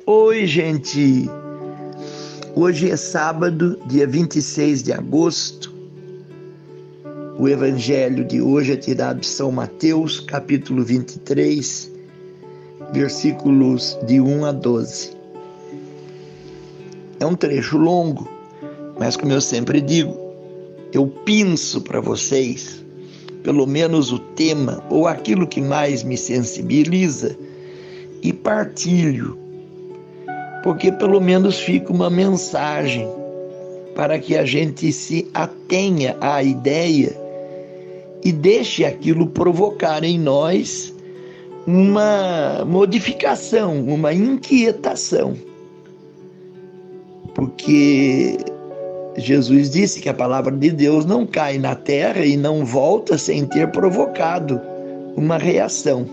Oi, gente! Hoje é sábado, dia 26 de agosto. O evangelho de hoje é tirado de São Mateus, capítulo 23, versículos de 1 a 12. É um trecho longo, mas como eu sempre digo, eu pinço para vocês, pelo menos o tema ou aquilo que mais me sensibiliza e partilho, porque pelo menos fica uma mensagem para que a gente se atenha à ideia e deixe aquilo provocar em nós uma modificação, uma inquietação. Porque Jesus disse que a palavra de Deus não cai na terra e não volta sem ter provocado uma reação.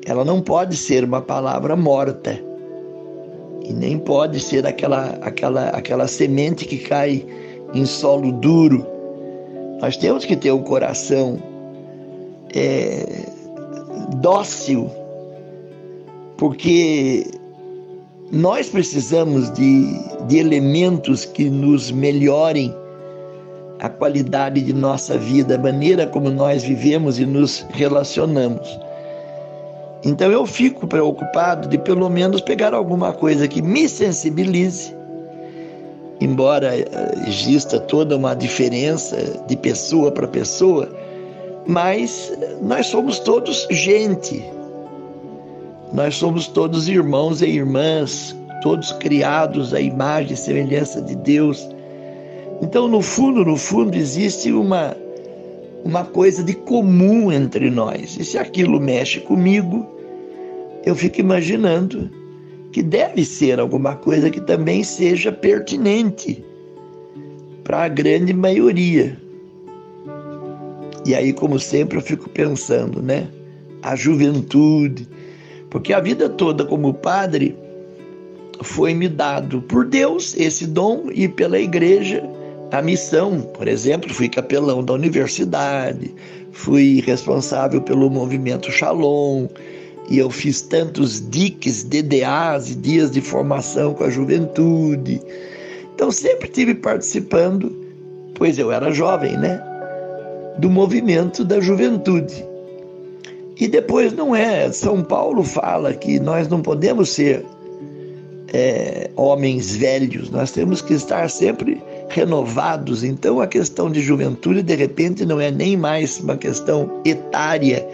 Ela não pode ser uma palavra morta. E nem pode ser aquela semente que cai em solo duro. Nós temos que ter um coração dócil, porque nós precisamos de elementos que nos melhorem a qualidade de nossa vida, a maneira como nós vivemos e nos relacionamos. Então eu fico preocupado de pelo menos pegar alguma coisa que me sensibilize, embora exista toda uma diferença de pessoa para pessoa, mas nós somos todos gente, nós somos todos irmãos e irmãs, todos criados à imagem e semelhança de Deus. Então no fundo existe uma coisa de comum entre nós. E se aquilo mexe comigo, eu fico imaginando que deve ser alguma coisa que também seja pertinente para a grande maioria. E aí, como sempre, eu fico pensando, a juventude, porque a vida toda como padre foi-me dado por Deus esse dom e pela igreja a missão. Por exemplo, fui capelão da universidade, fui responsável pelo movimento Shalom, e eu fiz tantos DICs, DDAs e dias de formação com a juventude. Então sempre estive participando, pois eu era jovem, do movimento da juventude. E depois São Paulo fala que nós não podemos ser homens velhos, nós temos que estar sempre renovados. Então a questão de juventude de repente não é nem mais uma questão etária,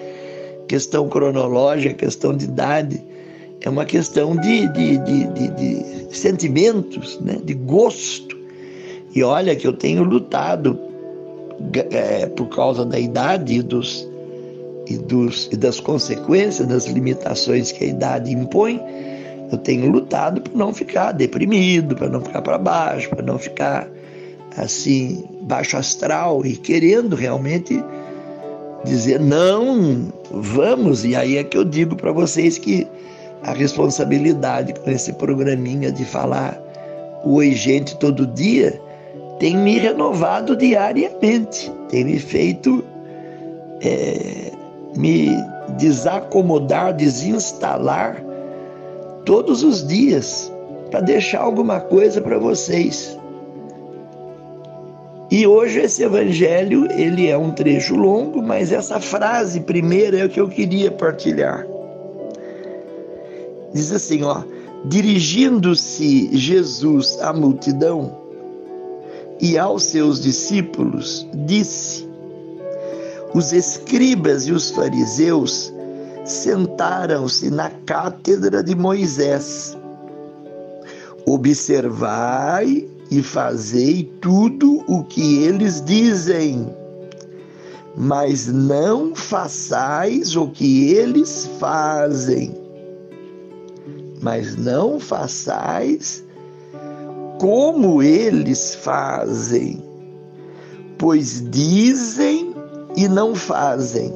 questão cronológica, questão de idade, é uma questão de sentimentos, de gosto. E olha que eu tenho lutado por causa da idade e das consequências, das limitações que a idade impõe. Eu tenho lutado para não ficar deprimido, para não ficar para baixo, para não ficar assim, baixo astral, e querendo realmente dizer não, vamos. E aí é que eu digo para vocês que a responsabilidade com esse programinha de falar Oi Gente todo dia tem me renovado diariamente, tem me feito me desacomodar, desinstalar todos os dias para deixar alguma coisa para vocês. E hoje esse evangelho, ele é um trecho longo, mas essa frase primeira é o que eu queria partilhar. Diz assim, dirigindo-se Jesus à multidão e aos seus discípulos, disse: os escribas e os fariseus sentaram-se na cátedra de Moisés. Observai e fazei tudo o que eles dizem, mas não façais o que eles fazem. Mas não façais como eles fazem, pois dizem e não fazem.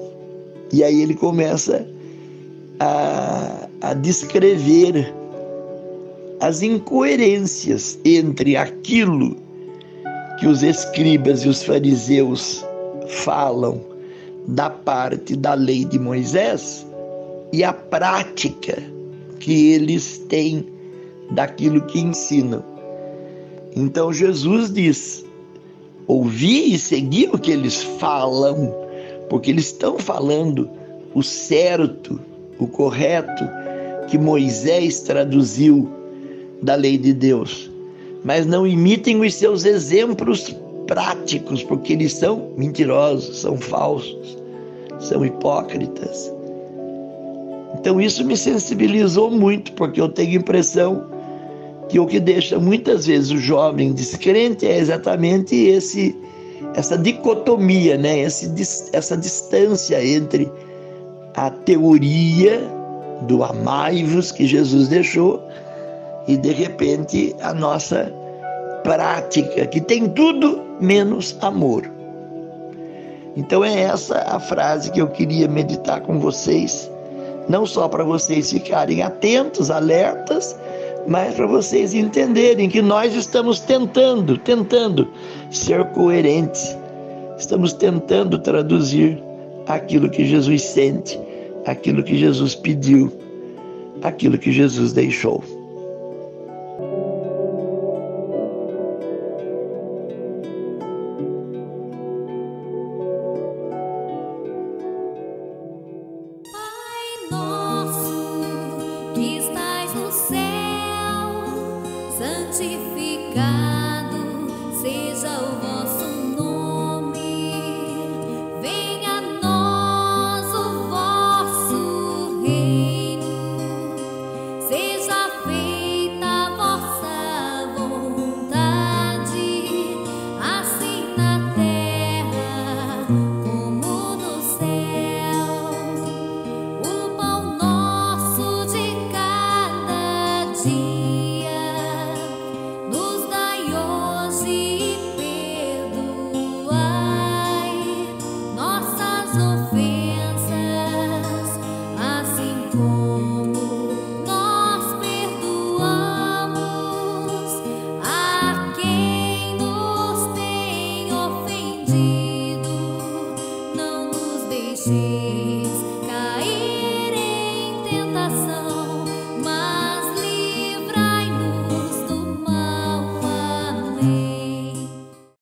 E aí ele começa a descrever as incoerências entre aquilo que os escribas e os fariseus falam da parte da lei de Moisés e a prática que eles têm daquilo que ensinam. Então Jesus diz: ouvi e segui o que eles falam, porque eles estão falando o certo, o correto, que Moisés traduziu da lei de Deus. Mas não imitem os seus exemplos práticos, porque eles são mentirosos, são falsos, são hipócritas. Então isso me sensibilizou muito, porque eu tenho a impressão que o que deixa muitas vezes o jovem descrente é exatamente essa dicotomia, né? Essa distância entre a teoria do amai-vos que Jesus deixou e, de repente, a nossa prática, que tem tudo menos amor. Então é essa a frase que eu queria meditar com vocês, não só para vocês ficarem atentos, alertas, mas para vocês entenderem que nós estamos tentando ser coerentes, estamos tentando traduzir aquilo que Jesus sente, aquilo que Jesus pediu, aquilo que Jesus deixou. Santificado seja o vosso nome, venha a nós o vosso reino, seja feita a vossa vontade, assim na terra como no céu. O pão nosso de cada dia see.